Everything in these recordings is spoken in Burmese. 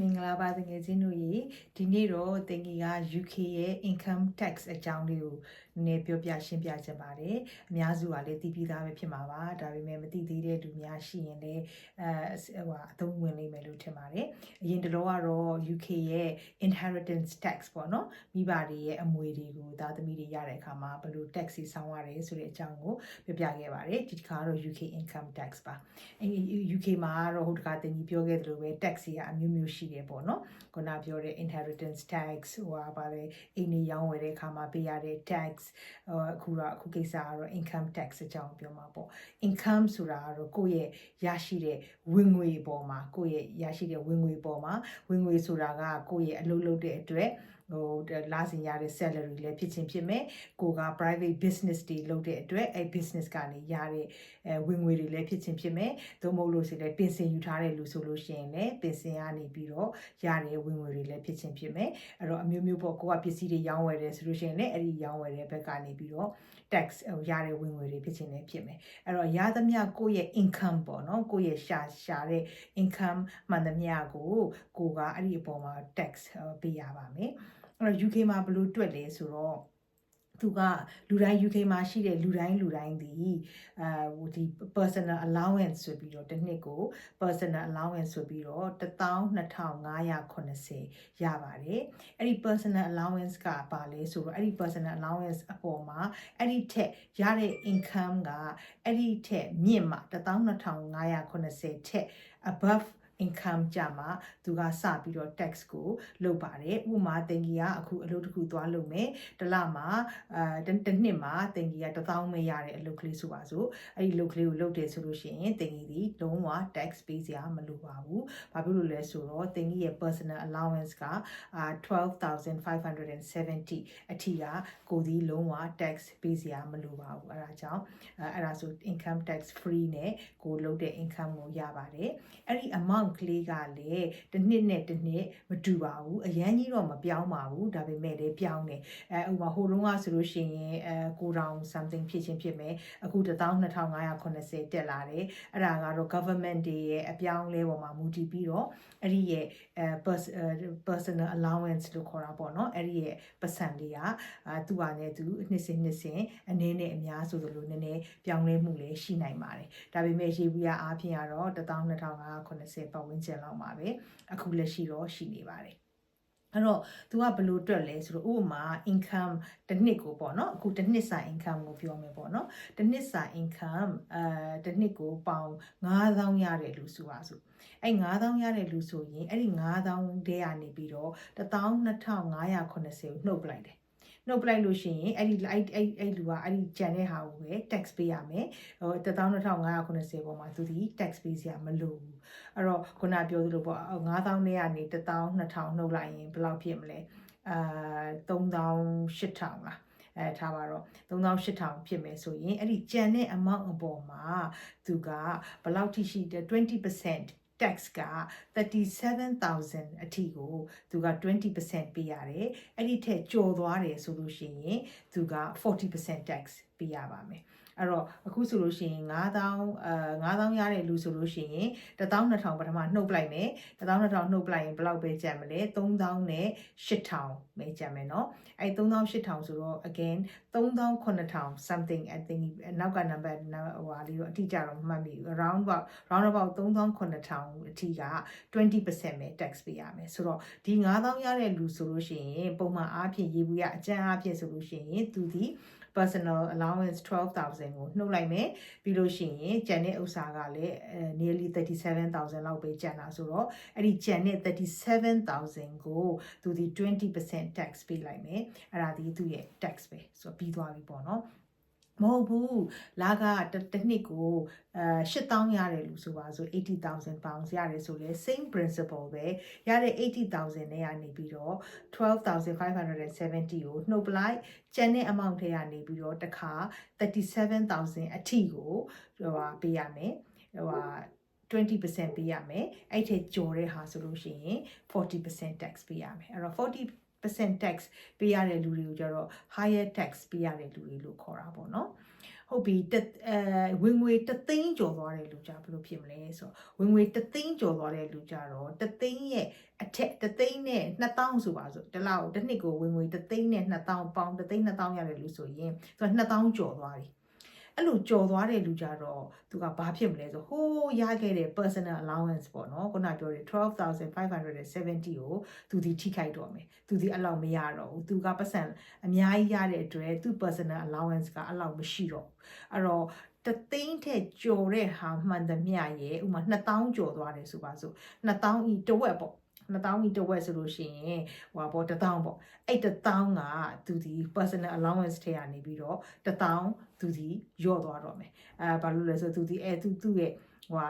မင်္ဂလာပါတကယ်ချင်းတို့ရေဒီနေ့တော့တင်ကြီးက UK ရဲ့ income tax အကြောင်းလေးကိုနည်းနည်းပြောပြရှင်းပြချင်ပါတယ်အများစုကလည်းသိပြီးသားပဲဖြစ်မှာပါဒါပေမဲ့မသိသေးတဲ့လူများရှိရင်လည်းအသုံးဝင်လိမ့်မယ်လို့ထင်ပါတယ်အရင်တလောကတော့ UK ရဲ့ inheritance tax ပေါ့နော်မိဘတွေရဲ့အမွေတွေကိုသားသမီးတွေရတဲ့အခါမှာဘယ်လို tax တွေဆောင်ရတယ်ဆိုတဲ့အကြောင်းကိုပြပြခဲ့ပါတယ်ဒီတစ်ခါတော့ UK income tax ပါUK မှာတော့ဟိုတခါတင်ကြီးပြောခဲ့သလိုပဲ tax တွေကအမျိုးမျိုးရှိတယ်ပေါ့နော်ခုနပြောတဲ့ inheritance tax ဟိုပါလေအိမ်နေရောင်းဝယ်တဲ့အခါမှာပေးရတဲ့ tax အခုကိစ္စကတော့ income tax အကြောင်းပြောမှာပေါ့ income ဆိုတာကတော့ကိုယ့်ရဲ့ရရှိတဲ့ဝင်ငွေပေါ်မှာကိုယ့်ရဲ့ရရှိတဲ့ဝင်ငွေပေါ်မှာဝင်ငွေဆိုတာကကိုယ့်ရဲ့အလုပ်လုပ်တဲ့အတွက်လာစဉ်ရတဲ့ salary လည်းဖြစ်ချင်းဖြစ်မယ်ကိုက private business တွေလုပ်တဲ့အတွက်အဲ business ကနေရတဲ့ဝင်ငွေတွေလည်းဖြစ်ချင်းဖြစ်မယ်သို့မဟုတ်လို့ဆိုလည်းပင်စင်ယူထားတဲ့လူဆိုလို့ရှိရင်လည်းပင်စင်ကနေပြီးတော့ရတဲ့ဝင်ငွေတွေလည်းဖြစ်ချင်းဖြစ်မယ်အဲ့တော့အမျိုးမျိုးပေါ့ကိုကပစ္စည်းတွေရောင်းဝယ်တယ်ဆိုလို့ရှိရင်လည်းအဲ့ဒီရောင်းဝယ်တဲ့ဘက်ကနေပြီးတော့ tax ရတဲ့ဝင်ငွေတွေဖြစ်ချင်းလည်းဖြစ်မယ်အဲ့တော့ရသမျှကိုယ့်ရဲ့ income ပေါ့နော်ကိုယ့်ရဲ့ရှာတဲ့ income မှန်သမျှကိုကအဲ့ဒီအပေါ်မှာ tax ပေးရပါမယ်အဲ့တော့ UK မှာဘယ်လိုတွက်လဲဆိုတော့သူကလူတိုင်း UK မှာရှိတဲ့လူတိုင်းဒီဒီ personal allowance ဆိုပြီးတော့တစ်နှစ်ကို personal allowance ဆိုပြီးတော့12580ရပါတယ်အဲ့ဒီ personal allowance ကပါလဲဆိုတော့အဲ့ဒီ personal allowance အပေါ်မှာအဲ့ဒီထက်ရတဲ့ income ကအဲ့ဒီထက်မြင့်မှာ12580ထက် above income ကြမှာသူကစပြီးတော့ tax ကိုလုပ်ပါတယ်ဥပမာတင်ကြီးကအခုအလုပ်တစ်ခုသွားလုပ်မယ်တစ်လမှာတစ်နှစ်မှာတင်ကြီးက1000ပဲရတဲ့အလုပ်ကလေးဆိုပါစို့အဲ့ဒီအလုပ်ကလေးကိုလုပ်တယ်ဆိုလို့ရှိရင်တင်ကြီးဒီလုံးဝ tax ပေးစရာမလိုပါဘူးဘာဖြစ်လို့လဲဆိုတော့တင်ကြီးရဲ့ personal allowance က12570အထိကကိုဒီလုံးဝ tax ပေးစရာမလိုပါဘူးအဲ့ဒါကြောင့်အဲ့ဒါဆို income tax free နဲ့ကိုလုပ်တဲ့ income ကိုရပါတယ်အဲ့ဒီ amount ကလေးကလည်းတစ်နှစ်နဲ့တစ်နှစ်မတူပါဘူးအရင်ကြီးတော့မပြောင်းပါဘူးဒါပေမဲ့လည်းပြောင်းတယ်ဥပမာဟိုတုန်းကဆိုလို့ရှိရင်9000 something ဖြစ်ချင်းဖြစ်မယ်အခု12580တက်လာတယ်အဲ့ဒါကတော့ government တွေရဲ့အပြောင်းလဲပေါ်မှာမူတည်ပြီးတော့အဲ့ဒီရဲ့personal allowance လို့ခေါ်တာပေါ့နော်အဲ့ဒီရဲ့ပတ်စံလေးကသူ့ဟာနဲ့သူနှစ်စဉ်အနည်းနဲ့အများဆိုသလိုနည်းနည်းပြောင်းလဲမှုလည်းရှိနိုင်ပါတယ်ဒါပေမဲ့ရေဘူးရအားဖြင့်ကတော့12580ပတ်ဝန်းကျင်လောက်ပါပဲအခုလက်ရှိတော့ရှိနေပါတယ်အဲ့တော့ तू ကဘယ်လိုတွက်လဲဆိုတော့ဥပမာ income တစ်နှစ်ကိုပေါ့နော်အခုတစ်နှစ်စာ income ကိုပြောမယ်ပေါ့နော်တစ်နှစ်စာ income တစ်နှစ်ကိုပေါင်9000ရတယ်လို့ဆိုပါစို့အဲ့9000ရတဲ့လူဆိုရင်အဲ့ဒီ9000တဲကနေပြီးတော့12580ကိုနှုတ်ပလိုက်တယ်နှုတ်ပလိုက်လို့ရှိရင်အဲ့လူကအဲ့ဒီကျန်တဲ့ဟာကိုပဲ tax ပေးရမယ်12580ပေါ်မှာသူဒီ tax ပေးစရာမလိုဘူးအဲ့တော့ခုနပြောသလိုပေါ့9000နဲ့ကနေ12000နှုတ်လိုက်ရင်ဘယ်လောက်ဖြစ်မလဲ3800လားထားပါတော့3800ဖြစ်မယ်ဆိုရင်အဲ့ဒီကျန်တဲ့ amount အပေါ်မှာသူကဘယ်လောက်ထိရှိတယ်20% tax က37000အထိကိုသူက20% ပေးရတယ်အဲ့ဒီထက်ကျော်သွားတယ်ဆိုလို့ရှိရင်သူက40% tax ပေးရပါမယ်အဲ့တော့အခုဆိုလို့ရှိရင်9000ရတဲ့လူဆိုလို့ရှိရင်12000ပထမနှုတ်ပလိုက်မယ်12000နှုတ်ပလိုက်ရင်ဘယ်လောက်ပဲကျန်မလဲ3000နဲ့8000ပဲကျန်မယ်เนาะအဲ့3000 8000ဆိုတော့ again 38000 something I think နောက်က number ဟိုဟာလေးတော့အတိအကျတော့မမှတ်မိဘူး round about 38000အထိက20% ပဲ tax ပေးရမယ်ဆိုတော့ဒီ9000ရတဲ့လူဆိုလို့ရှိရင်ပုံမှန်အားဖြင့်ရေဘူးရအကျန်းအားဖြင့်ဆိုလို့ရှိရင်သူဒီpersonal allowance 12000ကိုနှုတ်လိုက်မယ်ပြီးလို့ရှိရင်ကျန်တဲ့ဥစ္စာကလည်းnearly 37000လောက်ပဲကျန်တာဆိုတော့အဲ့ဒီကျန်တဲ့37000ကိုသူဒီ20% tax ပေးလိုက်မယ်အဲ့ဒါဒီသူ့ရဲ့ tax ပဲဆိုတော့ပြီးသွားပြီပေါ့နော်မဟုတ်ဘူးလာကတစ်နှစ်ကို8000ရတယ်လို့ဆိုပါဆို80000 pounds ရတယ်ဆိုလဲ same principle ပဲရတဲ့80000နဲ့ကနေပြီးတော့12570ကိုနှုတ်ပလိုက်ကျန်တဲ့ amount ထဲကနေပြီးတော့တစ်ခါ37000အထိကိုပေးရမယ်20% ပေးရမယ်အဲ့ထက်ကျော်တဲ့ဟာဆိုလို့ရှိရင်40% tax ပေးရမယ်အဲ့တော့40% tax ပေးရတဲ့လူတွေကိုကျတော့ higher tax ပေးရတဲ့လူတွေလို့ခေါ်တာပေါ့နော် ဟုတ်ပြီဝင်ငွေတသိန်းကျော်သွားတဲ့လူကြဘယ်လိုဖြစ်မလဲဆိုဝင်ငွေတသိန်းကျော်သွားတဲ့လူကြတော့တသိန်းရဲ့အထက်တသိန်းနဲ့2000ဆိုပါစို့တစ်လောက်တစ်နှစ်ကိုဝင်ငွေတသိန်းနဲ့2000ပေါင်တသိန်း2000ရတဲ့လူဆိုရင်သူက2000ကျော်သွားပြီအဲ့လိုကြော်သွားတဲ့လူကြတော့သူကဘာဖြစ်မလဲဆိုဟိုးရခဲ့တဲ့ personal allowance ပေါ့နော်ခုနပြောတဲ့12570ကိုသူဒီထိခိုက်တော့မယ်သူဒီအဲ့လောက်မရတော့ဘူးသူကပတ်စံအများကြီးရတဲ့အတွက်သူ personal allowance ကအဲ့လောက်မရှိတော့ဘူးအဲ့တော့တသိန်းထက်ကျော်တဲ့ဟာမှန်သမျှရဲ့ဥမာ2000ကျော်သွားတယ်ဆိုပါစို့2000ဤတဝက်ပေါ့2000ဤတဝက်ဆိုလို့ရှိရင်ဟိုပေါ့1000ပေါ့အဲ့1000ကသူဒီ personal allowance ထဲကနေပြီးတော့1000သူဒီရော့သွားတော့မယ်ဘာလို့လဲဆိုသူဒီသူ့ရဲ့ဟို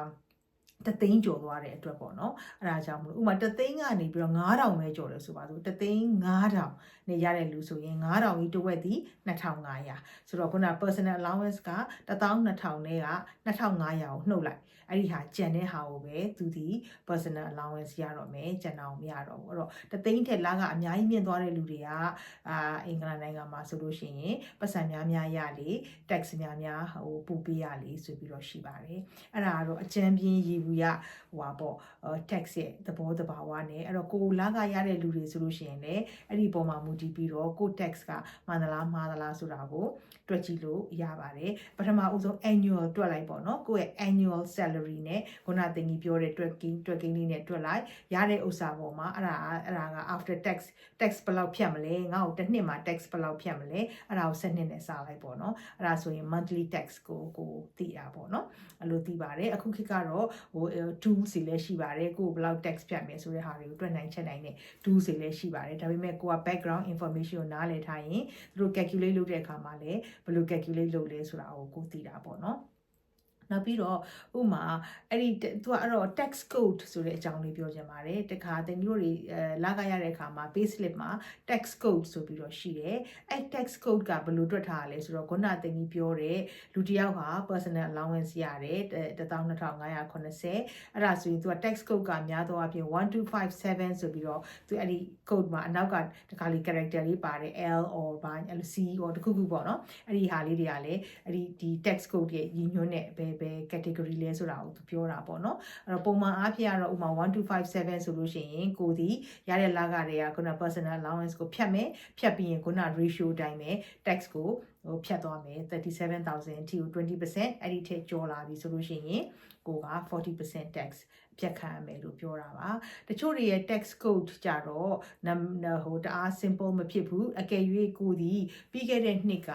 တသိန်းကျော်သွားတဲ့အတွက်ပေါ့နော်အဲ့ဒါကြောင့်မလို့ဥမာတသိန်းကနေပြီးတော့9000ပဲကျော်တယ်ဆိုပါစို့တသိန်း9000နဲ့ရတဲ့လူဆိုရင်9000ကြီးတစ်ဝက်ဒီ2500ဆိုတော့ခုန personal allowance က12000နဲ့က2500ကိုနှုတ်လိုက်အဲ့ဒီဟာကျန်တဲ့ဟာကိုပဲသူဒီ personal allowance ရတော့မယ်ကျန်အောင်မရတော့ဘူးအဲ့တော့တသိန်းထက်လာကအများကြီးမြင့်သွားတဲ့လူတွေကအင်္ဂလန်နိုင်ငံမှာဆိုလို့ရှိရင်ပတ်စံများရလေ tax များဟိုပူပေးရလေဆိုပြီးတော့ရှိပါတယ်အဲ့ဒါကတော့အကျဉ်းပြင်းရည်ဘူးရဟိုပါပေါ့ tax ရဲ့သဘောတဘာဝနဲ့အဲ့တော့ကိုလာကရတဲ့လူတွေဆိုလို့ရှိရင်လည်းအဲ့ဒီပုံမှာမူတည်ပြီးတော့ကို tax ကမှန်သလားမှားသလားဆိုတာကိုတွက်ကြည့်လို့ရပါတယ်ပထမဦးဆုံး annual တွက်လိုက်ပေါ့နော်ကိုယ့်ရဲ့ annual salary နဲ့ခုနတင်ကြီးပြောတဲ့တွက်ကိန်းလေးနဲ့တွက်လိုက်ရတဲ့ဥစ္စာပေါ်မှာအဲ့ဒါက after tax ဘယ်လောက်ဖြတ်မလဲငါ့ကိုတစ်နှစ်မှာ tax ဘယ်လောက်ဖြတ်မလဲအဲ့ဒါကို7နှစ်နဲ့စားလိုက်ပေါ့နော်အဲ့ဒါဆိုရင် monthly tax ကိုသိတာပေါ့နော်အဲ့လိုသိပါတယ်အခုခေတ်ကတော့ဟို tools တွေလည်းရှိပါတယ်ကိုဘယ်လောက် tax ဖြတ်မယ်ဆိုတဲ့ဟာတွေကိုတွက်နိုင်ချက်နိုင်တဲ့ tools တွေလည်းရှိပါတယ်ဒါပေမဲ့ကိုက background information ကိုနားလည်ထားရင်သူတို့ calculate လုပ်တဲ့အခါမှာလည်းဘယ်လို calculate လုပ်လဲဆိုတာကိုသိတာပေါ့နော်နောက်ပြီးတော့ဥမာအဲ့ဒီသူကအဲ့တော့ tax code ဆိုတဲ့အကြောင်းလေးပြောချင်ပါတယ်တခါတင်တို့တွေလာကရတဲ့အခါမှာ pay slip မှာ tax code ဆိုပြီးတော့ရှိတယ်အဲ့ tax code ကဘယ်လိုတွက်ထားရလဲဆိုတော့ခုနတင်ကြီးပြောတဲ့လူတစ်ယောက်က personal allowance ရတယ်12580အဲ့ဒါဆိုရင်သူက tax code ကများသောအားဖြင့်1257ဆိုပြီးတော့သူအဲ့ဒီ code မှာအနောက်ကတခါလေး character လေးပါတယ် L or ဘာ C or တခုခုပေါ့နော်အဲ့ဒီဟာလေးတွေကလည်းအဲ့ဒီ tax code ရဲ့ညီညွတ်တဲ့ဘယ် category လဲဆိုတာကိုသူပြောတာပေါ့နော်အဲ့တော့ပုံမှန်အားဖြင့်ကတော့ဥမာ1257ဆိုလို့ရှိရင်ကိုဒီရတဲ့လကတွေကခုန personal allowance ကိုဖြတ်မယ်ဖြတ်ပြီးရင်ခုန ratio တိုင်းပဲ tax ကိုဖြတ်သွားမယ်37000အထိကို 20% အဲ့ဒီထက်ကျော်လာပြီဆိုလို့ရှိရင်ကိုက 40% tax ဖြတ်ခံရမယ်လို့ပြောတာပါတချို့တွေရဲ့ tax code ကြတော့ဟိုတအား simple မဖြစ်ဘူးအကယ်၍ကိုဒီပြီးခဲ့တဲ့နှစ်က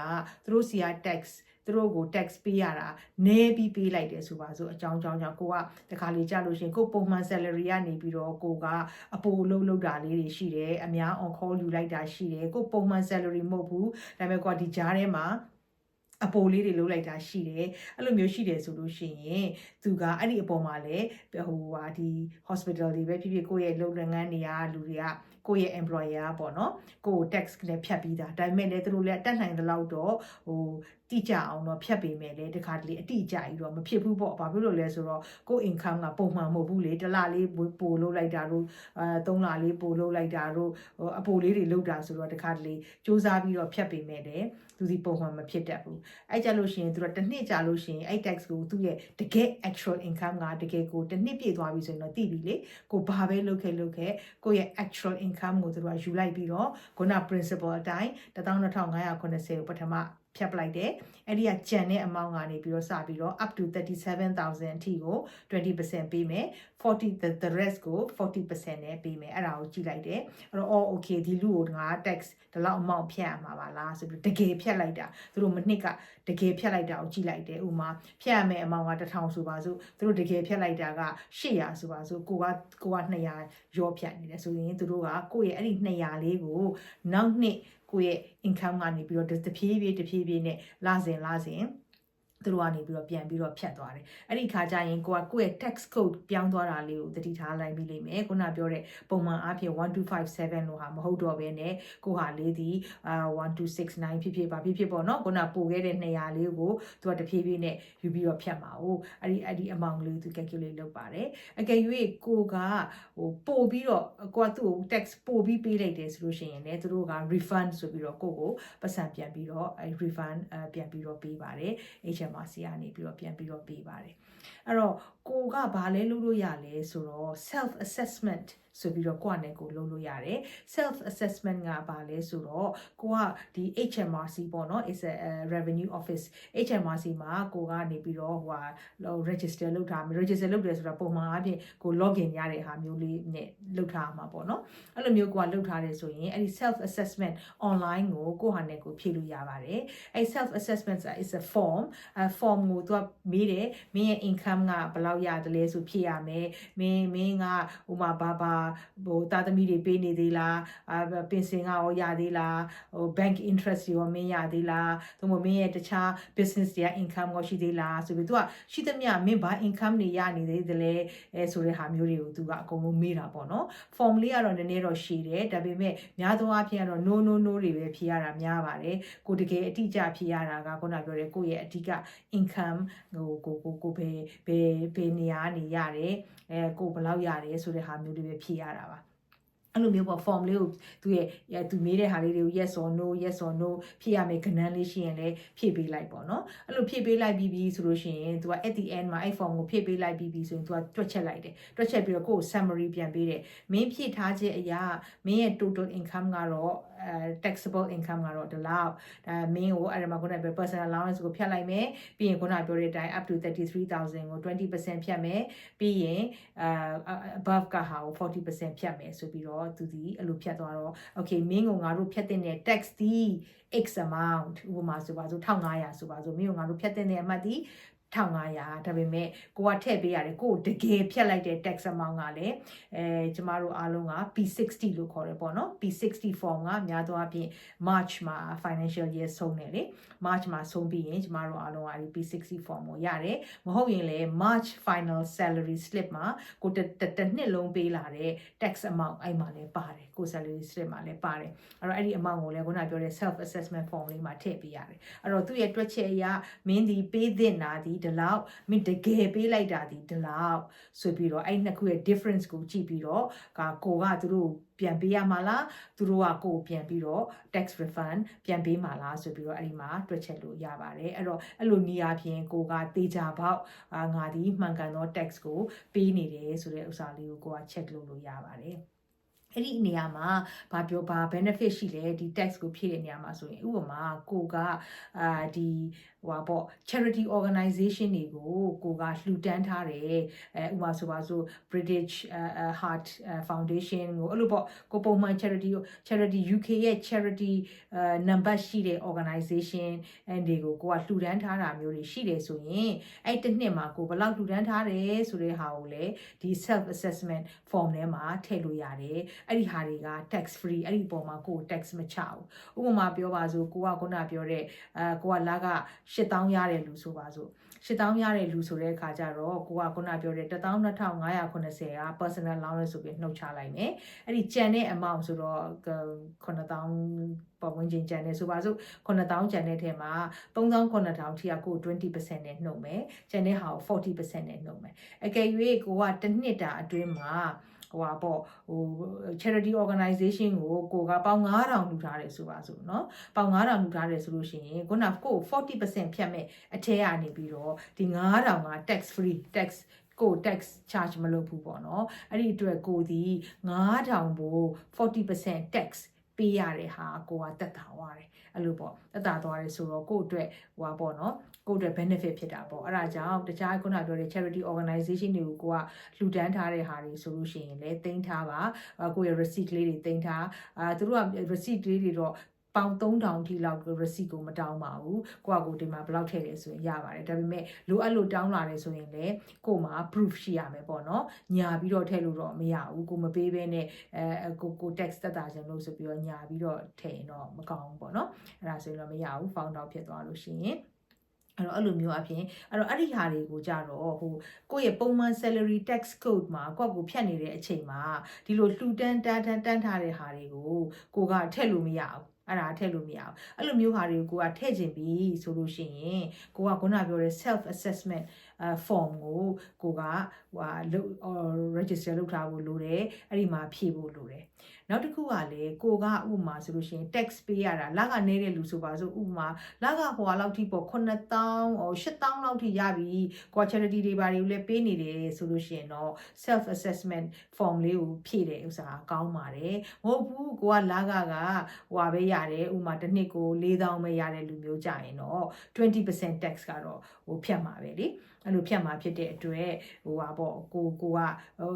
သူတို့စီက tax သူတို့ကို tax ပေးရတာနည်းပြီးပေးလိုက်တယ်ဆိုပါစို့အကြောင်းကြောင့်ကိုကတခါလေကြာလို့ရှင်ကိုပုံမှန် salary ကနေပြီးတော့ကိုကအပိုလုပ်တာလေးတွေရှိတယ်အများ on call ယူလိုက်တာရှိတယ်ကိုပုံမှန် salary မဟုတ်ဘူးဒါပေမဲ့ကိုကဒီကြားထဲမှာအပိုလေးတွေလုပ်လိုက်တာရှိတယ်အဲ့လိုမျိုးရှိတယ်ဆိုလို့ရှိရင်သူကအဲ့ဒီအပေါ်မှာလည်းဟိုဟာဒီ hospital တွေပဲဖြစ်ဖြစ်ကိုယ့်ရဲ့လုပ်ငန်းတွေကလူတွေကကိုယ့်ရဲ့ employer ပေါ့နော်ကိုယ် tax နဲ့ဖြတ်ပြီးတာဒါပေမဲ့လည်းသူတို့လည်းအတက်နိုင်တဲ့လောက်တော့ဟိုတိကျအောင်တော့ဖြတ်ပေးမယ်လေတခါတလေအတိအကျကြီးတော့မဖြစ်ဘူးပေါ့ဘာဖြစ်လို့လဲဆိုတော့ကိုယ့် income ကပုံမှန်မဟုတ်ဘူးလေတစ်လလေးပို့လုပ်လိုက်တာတို့3လလေးပို့လုပ်လိုက်တာတို့အပိုလေးတွေလုပ်တာဆိုတော့တခါတလေစူးစမ်းပြီးတော့ဖြတ်ပေးမယ်လေသူဒီပုံမှန်မဖြစ်တတ်ဘူးအဲ့ကြလို့ရှိရင်သူကတစ်နှစ်ကြာလို့ရှိရင်အဲ့ tax ကိုသူ့ရဲ့တကယ် actual income ကတကယ်ကိုတစ်နှစ်ပြည့်သွားပြီဆိုရင်တော့သိပြီလေကိုဘာပဲလုပ်ခဲ့ကိုယ့်ရဲ့ actual income ကိုသူတို့ကယူလိုက်ပြီးတော့ခုန principal အတိုင်း12580ကိုပထမဖြတ်ပလိုက်တယ်အဲ့ဒီကကျန်တဲ့ amount ကနေပြီးတော့စပြီးတော့ up to 37000အထိကို 20% ပေးမယ်the rest ကို 40% နဲ့ပေးမယ်အဲ့ဒါကိုကြည့်လိုက်တယ်အဲ့တော့ all okay ဒီလူကိုငါ tax ဒီလောက် amount ဖြတ်ရမှာပါလားဆိုပြီးတကယ်ဖြတ်လိုက်တာသူတို့မနှစ်ကတကယ်ဖြတ်လိုက်တာကိုကြည့်လိုက်တယ်ဥမာဖြတ်ရမယ့် amount က1000ဆိုပါစို့သူတို့တကယ်ဖြတ်လိုက်တာက800ဆိုပါစို့ကိုက200ရောဖြတ်နေတယ်ဆိုရင်သူတို့ကကိုယ့်ရဲ့အဲ့ဒီ200လေးကိုနောက်နှစ်ကိုယ့်ရဲ့ income ကနေပြီးတော့တဖြည်းဖြည်းနဲ့လာစဉ် သူတို့ကနေပြီးတော့ပြန်ပြီးတော့ဖြတ်သွားတယ်အဲ့ဒီခါကျရင်ကိုယ့်ရဲ့ text code ပြောင်းသွားတာလေးကိုသတိထားလိုက်ပြီးလိမ့်မယ်ခုနပြောတဲ့ပုံမှန်အားဖြင့်1257လို့ဟာမဟုတ်တော့ဘဲနဲ့ကိုဟာလေးဒီ1269ဖြစ်ဖြစ်ပါဖြစ်ပေါ့နော်ခုနပို့ခဲ့တဲ့200လေးကိုသူကတဖြည်းဖြည်းနဲ့ယူပြီးတော့ဖြတ်မှာ哦အဲ့ဒီ amount လေးသူ calculate လုပ်ပါတယ်အကယ်၍ကိုကပို့ပြီးတော့ကိုကသူ့ကို tax ပို့ပြီးပေးလိုက်တယ်ဆိုလို့ရှိရင်လည်းသူတို့က refund ဆိုပြီးတော့ကိုပတ်စံပြန်ပြီးတော့ refund ပြန်ပြီးတော့ပေးပါတယ် HMRC ကနေပြီးတော့ပြန်ပြီးတော့ပေးပါတယ်အဲ့တော့ကိုကဘာလဲလုပ်လို့ရလဲဆိုတော့ self assessment ဆိုပြီးတော့ကိုယ့်အနေကိုလုပ်လို့ရတယ် self assessment ကဘာလဲဆိုတော့ကိုကဒီ HMRC ပေါ့နော် is a revenue office HMRC မှာကိုကနေပြီးတော့register လုပ်ထားမယ် register လုပ်တယ်ဆိုတာပုံမှန်အားဖြင့်ကို login ရတဲ့ဟာမျိုးလေးနဲ့လုပ်ထားမှာပေါ့နော်အဲ့လိုမျိုးကိုကလုပ်ထားတယ်ဆိုရင်အဲ့ဒီ self assessment online ကိုဟာနဲ့ကိုဖြည့်လို့ရပါတယ်အဲ့ self assessment is a formကိုသူကမေးတယ်မင်းရဲ့ income ကဘယ်လောက်ရတယ်လဲဆိုဖြည့်ရမယ်မင်းကဟိုမှာဘာသားသမီးတွေပေးနေသေးလားပင်စင်ကရောရသေးလားbank interest ရောမင်းရသေးလားသို့မဟုတ်မင်းရဲ့တခြား business တွေက income ရောရှိသေးလားဆိုပြီးသူကရှိသမျှမင်းဘာ income တွေရနေသေးတယ်လဲဆိုတဲ့ဟာမျိုးတွေကိုသူကအကုန်လုံးမေးတာပေါ့နော် form လေးကတော့နည်းနည်းတော့ရှည်တယ်ဒါပေမဲ့များသောအားဖြင့်ကတော့ no တွေပဲဖြေရတာများပါတယ်ကိုတကယ်အတိအကျဖြေရတာကခုနပြောတဲ့ကိုယ့်ရဲ့အဓိက income ကိုဘယ်နေရာနေရတယ်ကိုဘယ်လောက်ရတယ်ဆိုတဲ့ဟာမျိုးတွေပဲဖြေရတာပါအဲ့လိုမျိုးပေါ့ form လေးကိုသူမေးတဲ့ဟာလေးတွေကို yes or no ဖြည့်ရမယ်ကဏ္ဍလေးရှိရင်လည်းဖြည့်ပေးလိုက်ပေါ့နော်အဲ့လိုဖြည့်ပေးလိုက်ပြီးဆိုလို့ရှိရင် तू က at the end မှာအဲ့ form ကိုဖြည့်ပေးလိုက်ပြီးဆိုရင် तू ကတွက်ချက်လိုက်တယ်တွက်ချက်ပြီးတော့ကိုယ့်ကို summary ပြန်ပေးတယ်မင်းဖြည့်ထားခြင်းအရာမင်းရဲ့ total income ကတော့ taxable income ကတော့ဒီလောက်မင်းကိုအဲ့ဒါမှာခုနက personal allowance ကိုဖြတ်လိုက်မယ်ပြီးရင်ခုနပြောတဲ့အတိုင်း up to 33000ကို 20% ဖြတ်မယ်ပြီးရင်above ကဟာကို 40% ဖြတ်မယ်ဆိုပြီးတော့သူဒီအဲ့လိုဖြတ်သွားတော့ okay မင်းကိုငါတို့ဖြတ်တဲ့ tax ဒီ x amount ဥပမာဆိုပါစို့1500ဆိုပါစို့မင်းကိုငါတို့ဖြတ်တဲ့အမှတ်ဒီ1500ဒါပေမဲ့ကိုကထည့်ပေးရတယ်ကိုတကယ်ဖြတ်လိုက်တဲ့ tax amount ကလည်းကျမတို့အားလုံးက P60 လို့ခေါ်တယ်ပေါ့နော် P60 form ကများသောအားဖြင့် March မှာ financial year ဆုံးတယ်လေ March မှာဆုံးပြီးရင်ကျမတို့အားလုံးကဒီ P60 form ကိုရတယ်မဟုတ်ရင်လည်း March final salary slip မှာကိုတစ်နှစ်လုံးပေးလာတဲ့ tax amount အဲ့မှာလည်းပါတယ်ကို salary slip မှာလည်းပါတယ်အဲ့တော့အဲ့ဒီ amount ကိုလည်းခုနပြောတဲ့ self assessment form လေးမှာထည့်ပေးရတယ်အဲ့တော့သူ့ရဲ့တွက်ချက်အရမင်းဒီပေးသင့်တာဒီဒီလောက်မင်းတကယ်ပေးလိုက်တာဒီဒီလောက်ဆိုပြီးတော့အဲ့နှစ်ခုရဲ့ difference ကိုကြည့်ပြီးတော့ကိုကသူတို့ပြန်ပေးရမှာလားသူတို့ကကိုပြန်ပြီးတော့ tax refund ပြန်ပေးမှာလားဆိုပြီးတော့အဲ့ဒီမှာတွက်ချက်လို့ရပါတယ်အဲ့တော့အဲ့လိုနေရာပြင်ကိုကတေချာပေါက်ငါဒီမှန်ကန်သော tax ကိုပေးနေတယ်ဆိုတဲ့ဥစ္စာလေးကိုက check လုပ်လို့ရပါတယ်အဲ့ဒီနေရာမှာဘာ benefit ရှိလဲဒီ tax ကိုဖြည့်တဲ့နေရာမှာဆိုရင်ဥပမာကိုကဒီပေါ့ charity organization တွေကိုကလှူဒန်းထားတယ်ဥပမာဆိုပါစို့ British Heart Foundation ကိုအဲ့လိုပေါ့ကိုပုံမှန် charity UK ရဲ့ charity number ရှိတဲ့ organization တွေကိုကိုကလှူဒန်းထားတာမျိုးတွေရှိတယ်ဆိုရင်အဲ့တစ်နှစ်မှာကိုဘယ်လောက်လှူဒန်းထားတယ်ဆိုတဲ့ဟာကိုလည်းဒီ self assessment form ထဲမှာထည့်လို့ရတယ်အဲ့ဒီဟာတွေက tax free အဲ့ဒီပုံမှာကို tax မချဘူးဥပမာပြောပါစို့ကိုကခုနပြောတဲ့ကိုကလက8000ရတယ်လူဆိုပါစို့8000ရတဲ့လူဆိုတဲ့အခါကျတော့ကိုကခုနပြောတဲ့12590က personal allowance ဆိုပြီးနှုတ်ချလိုက်မယ်အဲ့ဒီကျန်တဲ့ amount ဆိုတော့9000ပတ်ဝန်းကျင်ကျန်နေဆိုပါစို့9000ကျန်တဲ့ထဲမှာ39000ထိကကို 20% နဲ့နှုတ်မယ်ကျန်တဲ့ဟာကို 40% နဲ့နှုတ်မယ်အကယ်၍ကိုကတစ်နှစ်တာအတွင်းမှာcharity organization ကိုကပေါင်း9000လှူထားတယ်ဆိုပါစို့เนาะပေါင်း9000လှူထားတယ်ဆိုလို့ရှိရင်ခုနကို 40% ဖြတ်မဲ့အထက်ကနေပြီးတော့ဒီ9000က tax free tax ကို tax charge မလုပ်ဘူးပေါ့နော်အဲ့ဒီအတွက်ကိုဒီ9000ဘို့ 40% tax ပေးရတဲ့ဟာကိုကတက်တာသွားတယ်အဲ့လိုပေါ့တက်တာသွားတယ်ဆိုတော့ကိုအတွက်ပေါ့နော်ကိုအတွက် benefit ဖြစ်တာပေါ့အဲ့ဒါကြောင့်တခြားခုနပြောတဲ့ charity organization တွေကိုကလှူဒန်းထားတဲ့ဟာတွေဆိုလို့ရှိရင်လည်းတင်ထားပါကိုရဲ့ receipt လေးတွေတင်ထားသူတို့က receipt လေးတွေတော့ပေါင်3000ထိလောက် receipt ကိုမတောင်းပါဘူးကိုဒီမှာဘယ်လောက်ထည့်တယ်ဆိုရင်ရပါတယ်ဒါပေမဲ့လိုအပ်လို့တောင်းလာတယ်ဆိုရင်လည်းကိုမှာ proof ရှိရမယ်ပေါ့နော်ညာပြီးတော့ထည့်လို့တော့မရဘူးကိုမပေးဘဲနဲ့ကို tax တက်တာခြင်းလို့ဆိုပြီးတော့ညာပြီးတော့ထည့်ရင်တော့မကောင်းဘူးပေါ့နော်အဲ့ဒါဆိုရင်တော့မရဘူး found out ဖြစ်သွားလို့ရှိရင် အဲ့လိုမျိုးအပြင်အဲ့ဒီဟာတွေကိုကြတော့ကိုယ့်ရဲ့ပုံမှန် salary tax code မှာကိုယ့်ကိုဖြတ်နေတဲ့အချိန်မှာဒီလိုလှူတန်းထားတဲ့ဟာတွေကိုကထည့်လို့မရဘူးအဲ့ဒါထည့်လို့မရဘူးအဲ့လိုမျိုးဟာတွေကိုကထည့်ခြင်းပြီးဆိုလို့ရှိရင်ကိုကခုနပြောတဲ့ self assessment form ကိုကregister လုပ်ထားဖို့လိုတယ်အဲ့ဒီမှာဖြည့်ဖို့လိုတယ်နောက်တစ်ခုကလည်းကိုကဥပမာဆိုလို့ရှိရင် tax ပေးရတာလကနေတဲ့လူဆိုပါဆိုဥပမာလကဟိုလောက်ထိပေါ့9000 8000လောက်ထိရပြီကို charity တွေဘာတွေလည်းပေးနေတယ်ဆိုလို့ရှိရင်တော့ self assessment form လေးကိုဖြည့်တယ်ဥစားကောင်းပါတယ်မဟုတ်ဘူးကိုကလကဟိုပဲရတယ်ဥပမာတစ်နှစ်ကို4000ပဲရတဲ့လူမျိုးကြရင်တော့20% tax ကတော့ဖြတ်မှာပဲလေအဲ့လိုဖြတ်မှာဖြစ်တဲ့အတွက်ကိုက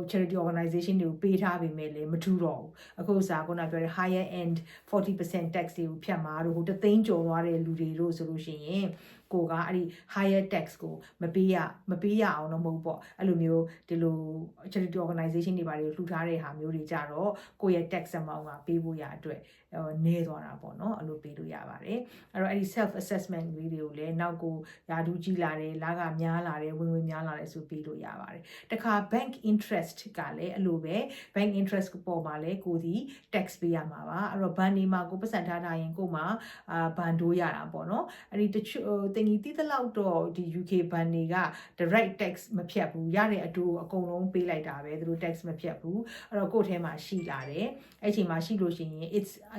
charity organization တွေကိုပေးထားပေမဲ့လည်းမထူတော့ဘူးအခုစားခုနပြောတဲ့ higher end 40% tax တွေကိုဖြတ်မှာတို့ဟိုတသိန်းကျော်သွားတဲ့လူတွေတို့ဆိုလို့ရှိရင်ကိုကအဲ့ဒီ higher tax ကိုမပေးရအောင်တော့မဟုတ်ပေါ့အဲ့လိုမျိုးဒီလို charity organization တွေပါတယ်လှူထားတဲ့ဟာမျိုးတွေကြတော့ကိုယ့်ရဲ့ tax amount ကပေးဖို့ရအတွက်နည်းသွားတာပေါ့နော်အဲ့လိုပေးလို့ရပါတယ်အဲ့တော့အဲ့ဒီ self assessment လေးတွေကိုလည်းနောက်ကိုယာဒူးကြီးလာတယ်လကများလာတယ်ဝင်များလာတယ်ဆိုပေးလို့ရပါတယ်တခါ bank interest ကလည်းအဲ့လိုပဲ bank interest ပေါ်မှာလည်းကိုဒီ tax ပေးရမှာပါအဲ့တော့ဘဏ်ဒီမှာကိုပတ်စံထားရင်ကိုမှဘဏ်တိုးရတာပေါ့နော်အဲ့ဒီတချို့တင်ကြီးတိတလောက်တော့ဒီ UK ဘဏ်တွေက direct tax မဖြတ်ဘူးရတဲ့အတူအကုန်လုံးပေးလိုက်တာပဲသူတို့ tax မဖြတ်ဘူးအဲ့တော့ကိုယ့်ထဲမှာရှိလာတယ်အဲ့ချိန်မှာရှိလို့ရှိရင်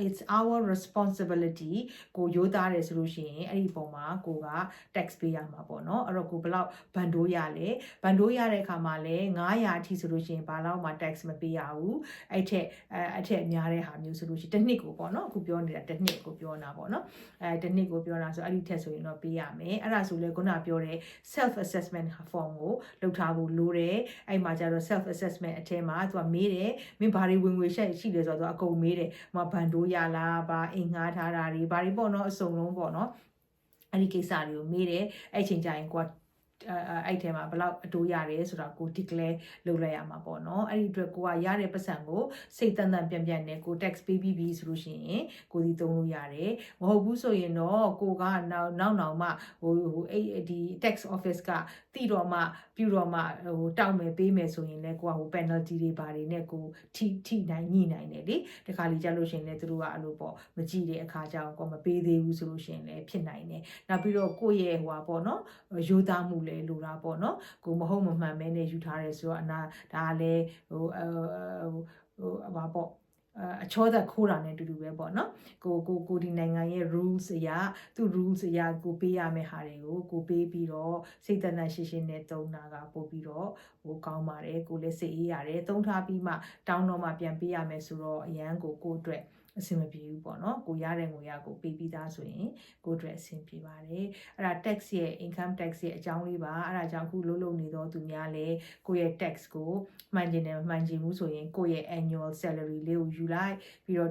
it's our responsibility ကိုရိုးသားတယ်ဆိုလို့ရှိရင်အဲ့ဒီပုံမှာကိုက tax ပေးရမှာပေါ့နော်အဲ့တော့ကိုဘလောက်ဘန်ဒိုးရလဲဘန်ဒိုးရတဲ့အခါမှာလဲ900အထိဆိုလို့ရှိရင်ဘာလောက်မှ tax မပေးရဘူးအဲ့ထက်များတဲ့ဟာမျိုးဆိုလို့ရှိရင်တစ်နှစ်ကိုပေါ့နော်အခုပြောနေတာတစ်နှစ်ကိုပြောတာပေါ့နော်တစ်နှစ်ကိုပြောတာဆိုအဲ့ဒီထက်ဆိုရင်တော့ပေးရမယ်အဲ့ဒါဆိုလဲခုနပြောတဲ့ self assessment form ကိုလုပ်ထားဖို့လိုတယ်အဲ့မှာကျတော့ self assessment အထဲမှာသူကမေးတယ်မင်းဘာတွေဝင်ငွေရှိလဲဆိုတော့သူအကုန်မေးတယ်ဘန်ဒိုးရလားဘာအိမ်ငှားထားတာတွေဘာတွေပေါ့နော်အစုံလုံးပေါ့နော်အဲ့ဒီကိစ္စတွေကိုမေးတယ်အဲ့ချိန်ကျရင်ကိုကအဲ့ထဲမှာဘလောက်အတိုးရတယ်ဆိုတာကို declare လုပ်လိုက်ရမှာပေါ့နော်အဲ့ဒီအတွက်ကိုကရတဲ့ပတ်စံကိုစိတ်တန်ပြန်နဲ့ကို tax ပေးပြီးပြီဆိုလို့ရှိရင်ကိုဒီသုံးလို့ရတယ်မဟုတ်ဘူးဆိုရင်တော့ကိုကနောက်မှအဲ့ဒီ tax office ကတိတော့မှပြုတော့မှတောင်းမယ်ပေးမယ်ဆိုရင်လည်းကိုကpenalty တွေဘာတွေနဲ့ကိုထိနိုင်ညှိနိုင်တယ်လေတခါလေကြာလို့ရှိရင်လည်းသူတို့ကအဲ့လိုပေါ့မကြည့်တဲ့အခါကျတော့ကိုမပေးသေးဘူးဆိုလို့ရှိရင်လည်းဖြစ်နိုင်တယ်နောက်ပြီးတော့ကိုယ့်ရဲ့ပေါ့နော်ရိုးသားမှုလည်းလိုတာပေါ့နော်ကိုမဟုတ်မမှန်မဲနဲ့ယူထားရဲဆိုတော့ဒါလည်းဘာပေါ့အချောသက်ခိုးတာနဲ့တူတူပဲပေါ့နော်ကိုဒီနိုင်ငံရဲ့ rules အရာသူ့ rules အရာကိုပေးရမယ့်ဟာတွေကိုကိုပေးပြီးတော့စိတ်တနရှင်းနဲ့သုံးတာကပို့ပြီးတော့ကောင်းပါတယ်ကိုလည်းစိတ်အေးရတယ်သုံးထားပြီးမှတောင်းတော့မှပြန်ပေးရမယ်ဆိုတော့အရန်ကိုအတွက်အဆင်မပြေဘူးပေါ့နော်ကိုရတဲ့ငွေရကိုပေးပြီးသားဆိုရင်ကိုအတွက်အဆင်ပြေပါတယ်အဲ့ဒါ tax ရဲ့ income tax ရဲ့အကြောင်းလေးပါအဲ့ဒါကြောင့်အခုလုံးနေတော့သူများလည်းကိုရဲ့ tax ကိုမှန်ကျင်တယ်မှန်ကျင်ဘူးဆိုရင်ကိုရဲ့ annual salary လေးကိုယူလိုက်ပြီးတော့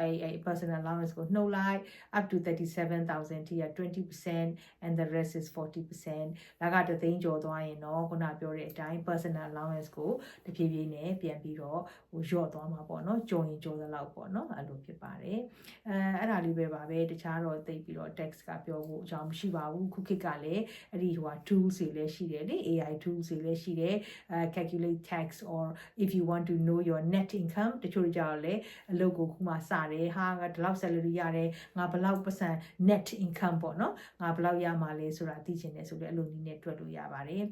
အဲ့ personal allowance ကိုနှုတ်လိုက် up to 37,000 ထိရ 20% and the rest is 40% ဒါကတသိန်းကျော်သွားရင်တော့ခုနပြောတဲ့အတိုင်း personal allowance ကိုတဖြည်းဖြည်းနဲ့ပြန်ပြီးတော့လျော့သွားမှာပေါ့နော်ကြော်ရင်ကြော်သလောက်ပေါ့နော်အဲ့လိုဖြစ်ပါတယ်အဲ့ဒါလေးပဲပါပဲတခြားတော့သိပြီးတော့ tax ကပြောဖို့အကြောင်းမရှိပါဘူးခုခေတ်ကလည်းအဲ့ဒီtools တွေလည်းရှိတယ်လေ AI tools တွေလည်းရှိတယ်calculate tax or if you want to know your net income တချို့ကြတော့လေအလုပ်ကိုခုမှစတယ်ဟာငါဒီလောက် salary ရတယ်ငါဘလောက်ပတ်စံ net income ပေါ့နော်ငါဘလောက်ရမှာလဲဆိုတာသိချင်တယ်ဆိုတော့အဲ့လိုနည်းနဲ့တွက်လို့ရပါတယ်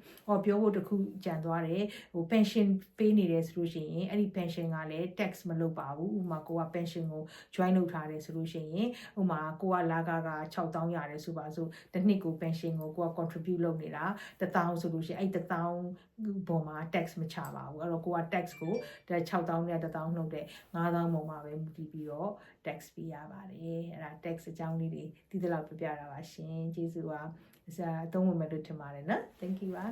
ပြောဖို့တခုကြံသွားတယ်pension ပေးနေတယ်ဆိုလို့ရှိရင်အဲ့ဒီ pension ကလည်း tax မလုပ်ပါဘူးဥပမာကိုက pension ကို join လုပ်ထားတယ်ဆိုလို့ရှိရင်ဥပမာကိုကလာက6000ရတယ်ဆိုပါစို့တစ်နှစ်ကို pension ကိုကိုက contribute လုပ်နေတာ1000ဆိုလို့ရှိရင်အဲ့1000ပေါ်မှာ tax မချပါဘူးအဲ့တော့ကိုက tax ကို6000နဲ့1000နှုတ်တဲ့9000ပေါ်မှာပဲမူတည်ပြီးတော့ tax ပေးရပါတယ်အဲ့ဒါ tax အကြောင်းလေးတွေဒီလောက်ပြပြတာပါရှင်ကျေးဇူးပါအသုံးဝင်မယ်လို့ထင်ပါတယ်နော် thank you ပါ